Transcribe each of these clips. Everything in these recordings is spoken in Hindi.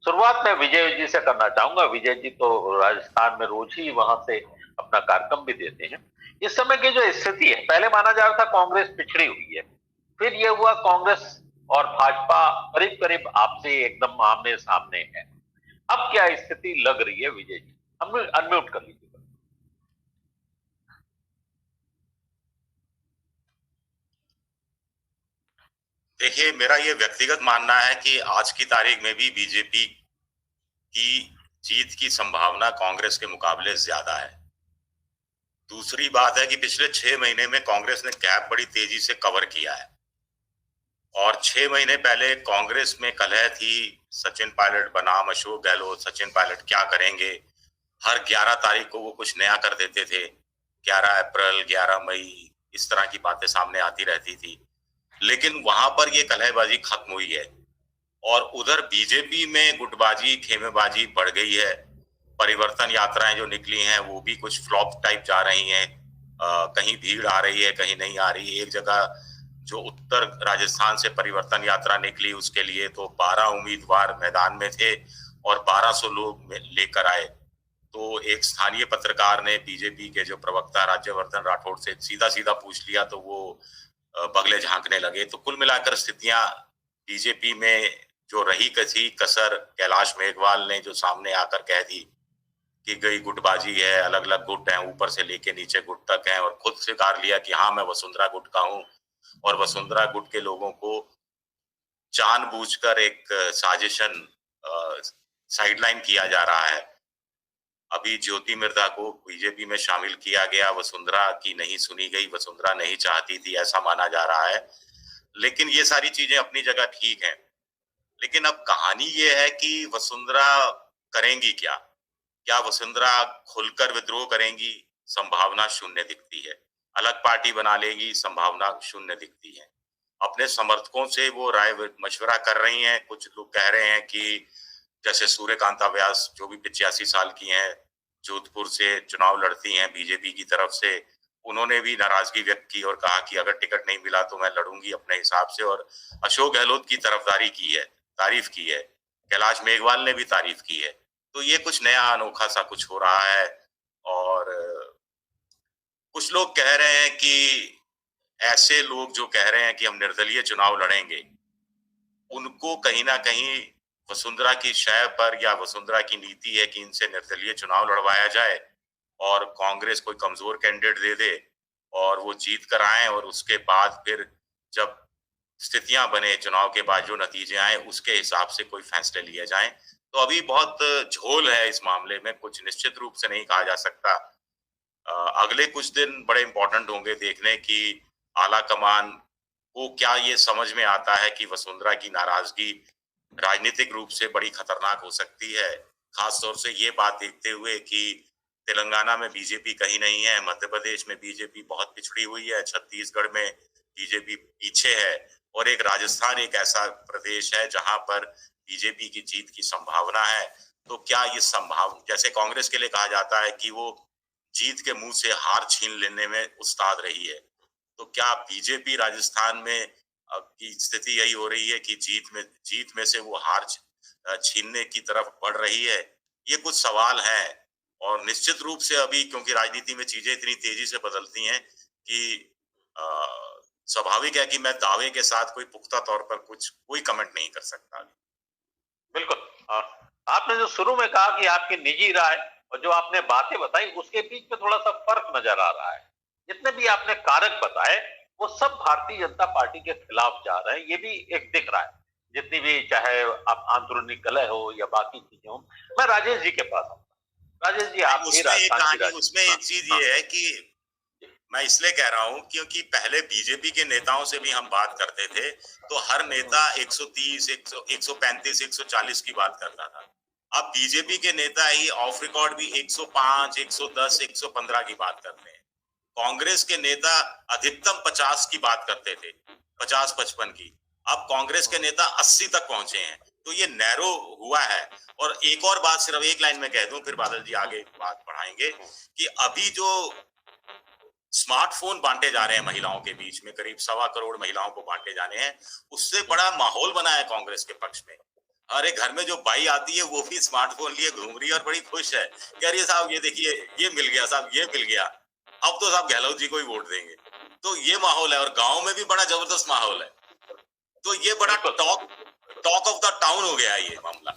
शुरुआत में विजय जी से करना चाहूंगा। विजय जी तो राजस्थान में रोज ही वहां से अपना कार्यक्रम भी देते हैं। इस समय की जो स्थिति है, पहले माना जा रहा था कांग्रेस पिछड़ी हुई है, फिर यह हुआ कांग्रेस और भाजपा करीब करीब आपसे एकदम आमने सामने है। अब क्या स्थिति लग रही है विजय जी? अनम्यूट कर लीजिए। देखिए, मेरा ये व्यक्तिगत मानना है कि आज की तारीख में भी बीजेपी की जीत की संभावना कांग्रेस के मुकाबले ज्यादा है। दूसरी बात है कि पिछले 6 महीने में कांग्रेस ने गैप बड़ी तेजी से कवर किया है और 6 महीने पहले कांग्रेस में कलह थी। सचिन पायलट बनाम अशोक गहलोत, सचिन पायलट क्या करेंगे, हर 11 तारीख को वो कुछ नया कर देते थे। 11 अप्रैल, 11 मई, इस तरह की बातें सामने आती रहती थी, लेकिन वहां पर ये कलहबाजी खत्म हुई है। और उधर बीजेपी में गुटबाजी, खेमेबाजी बढ़ गई है। परिवर्तन यात्राएं जो निकली हैं वो भी कुछ फ्लॉप टाइप जा रही हैं। कहीं भीड़ आ रही है, कहीं नहीं आ रही। एक जगह जो उत्तर राजस्थान से परिवर्तन यात्रा निकली, उसके लिए तो 12 उम्मीदवार मैदान में थे और 1200 लोग लेकर आए। तो एक स्थानीय पत्रकार ने बीजेपी के जो प्रवक्ता राज्यवर्धन राठौड़ से सीधा सीधा पूछ लिया तो वो बगले झांकने लगे। तो कुल मिलाकर स्थितियां बीजेपी में जो रही कथी कसर, कैलाश मेघवाल ने जो सामने आकर कह दी कि गई गुटबाजी है, अलग अलग गुट हैं, ऊपर से लेके नीचे गुट तक हैं, और खुद स्वीकार लिया कि हाँ, मैं वसुंधरा गुट का हूं और वसुंधरा गुट के लोगों को जानबूझकर एक साजिशन साइडलाइन किया जा रहा है। अभी ज्योति मिर्धा को बीजेपी में शामिल किया गया, वसुंधरा की नहीं सुनी गई, वसुंधरा नहीं चाहती थी, ऐसा माना जा रहा है। लेकिन ये सारी चीजें अपनी जगह ठीक हैं। लेकिन अब कहानी ये है कि वसुंधरा करेंगी क्या? क्या वसुंधरा खुलकर विद्रोह करेंगी? संभावना शून्य दिखती है। अलग पार्टी बना लेगी? संभावना शून्य दिखती है। अपने समर्थकों से वो राय मशवरा कर रही हैं। कुछ लोग कह रहे हैं कि जैसे सूर्यकांता व्यास जो भी 85 साल की हैं, जोधपुर से चुनाव लड़ती हैं बीजेपी की तरफ से, उन्होंने भी नाराजगी व्यक्त की और कहा कि अगर टिकट नहीं मिला तो मैं लड़ूंगी अपने हिसाब से। और अशोक गहलोत की तरफदारी की है, तारीफ की है। कैलाश मेघवाल ने भी तारीफ की है। तो ये कुछ नया अनोखा सा कुछ हो रहा है। और कुछ लोग कह रहे हैं कि ऐसे लोग जो कह रहे हैं कि हम निर्दलीय चुनाव लड़ेंगे, उनको कहीं ना कहीं वसुंधरा की शय पर या वसुंधरा की नीति है कि इनसे निर्दलीय चुनाव लड़वाया जाए और कांग्रेस कोई कमजोर कैंडिडेट दे दे और वो जीत कर आए, और उसके बाद फिर जब स्थितियां बने, चुनाव के बाद जो नतीजे आए उसके हिसाब से कोई फैसले लिए जाएं। तो अभी बहुत झोल है इस मामले में, कुछ निश्चित रूप से नहीं कहा जा सकता। अगले कुछ दिन बड़े इंपॉर्टेंट होंगे देखने की आला कमान को क्या ये समझ में आता है कि वसुंधरा की नाराजगी राजनीतिक रूप से बड़ी खतरनाक हो सकती है। खासतौर से ये बात देखते हुए कि तेलंगाना में बीजेपी कहीं नहीं है, मध्य प्रदेश में बीजेपी बहुत पिछड़ी हुई है, छत्तीसगढ़ में बीजेपी पीछे है, और एक राजस्थान एक ऐसा प्रदेश है जहां पर बीजेपी की जीत की संभावना है। तो क्या ये संभावना, जैसे कांग्रेस के लिए कहा जाता है कि वो जीत के मुंह से हार छीन लेने में उस्ताद रही है, तो क्या बीजेपी राजस्थान में की स्थिति यही हो रही है कि जीत में से वो हार छीनने की तरफ बढ़ रही है? ये कुछ सवाल हैं। और निश्चित रूप से अभी क्योंकि राजनीति में चीजें इतनी तेजी से बदलती हैं कि अ, स्वाभाविक है कि मैं दावे के साथ कोई पुख्ता तौर पर कुछ कोई कमेंट नहीं कर सकता। बिल्कुल। आपने जो शुरू में कहा कि आपकी निजी राय और जो आपने बातें बताई उसके बीच में थोड़ा सा फर्क नजर आ रहा है। जितने भी आपने कारक बताए वो सब भारतीय जनता पार्टी के खिलाफ जा रहे हैं, ये भी एक दिख रहा है। जितनी भी चाहे आप आंदरूनी कलह हो या बाकी चीजें हो। मैं राजेश जी के पास हूँ। राजेश जी, आप भी उसमें एक राजस्थान की कहानी, राज। उसमें हाँ, एक चीज हाँ, ये है कि मैं इसलिए कह रहा हूं क्योंकि पहले बीजेपी के नेताओं से भी हम बात करते थे तो हर नेता 130, 135, 140 की बात करता था। अब बीजेपी के नेता ही ऑफ रिकॉर्ड भी 105, 110, 115 की बात करते हैं। कांग्रेस के नेता अधिकतम 50 की बात करते थे, 50-55 की। अब कांग्रेस के नेता 80 तक पहुंचे हैं। तो ये नैरो हुआ है। और एक और बात सिर्फ एक लाइन में कह दूं, फिर बादल जी आगे बात बढ़ाएंगे, कि अभी जो स्मार्टफोन बांटे जा रहे हैं महिलाओं के बीच में, करीब 1.25 करोड़ महिलाओं को बांटे जाने हैं, उससे बड़ा माहौल बना है कांग्रेस के पक्ष में। अरे घर में जो बाई आती है वो भी स्मार्टफोन लिए घूम रही है और बड़ी खुश है। कह रही है साहब ये देखिए, ये मिल गया साहब, ये मिल गया। अब तो साहब गहलोत जी को ही वोट देंगे। तो ये माहौल है और गांव में भी बड़ा जबरदस्त माहौल है। तो ये बड़ा टॉक ऑफ द टाउन हो गया ये मामला।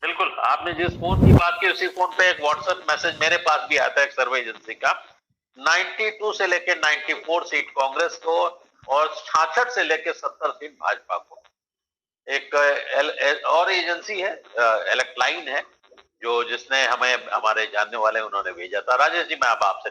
बिल्कुल, आपने जिस फोन की बात की उसी फोन पे एक व्हाट्सएप मैसेज मेरे पास भी आता है एक सर्वे एजेंसी का। 92 से लेके 94 सीट कांग्रेस को और 66 से लेके 70 सीट भाजपा को। एक और एजेंसी है, इलेक्ट्लाइन है, जो जिसने हमें हमारे जानने वाले उन्होंने भेजा था। राजेश जी, मैं अब आपसे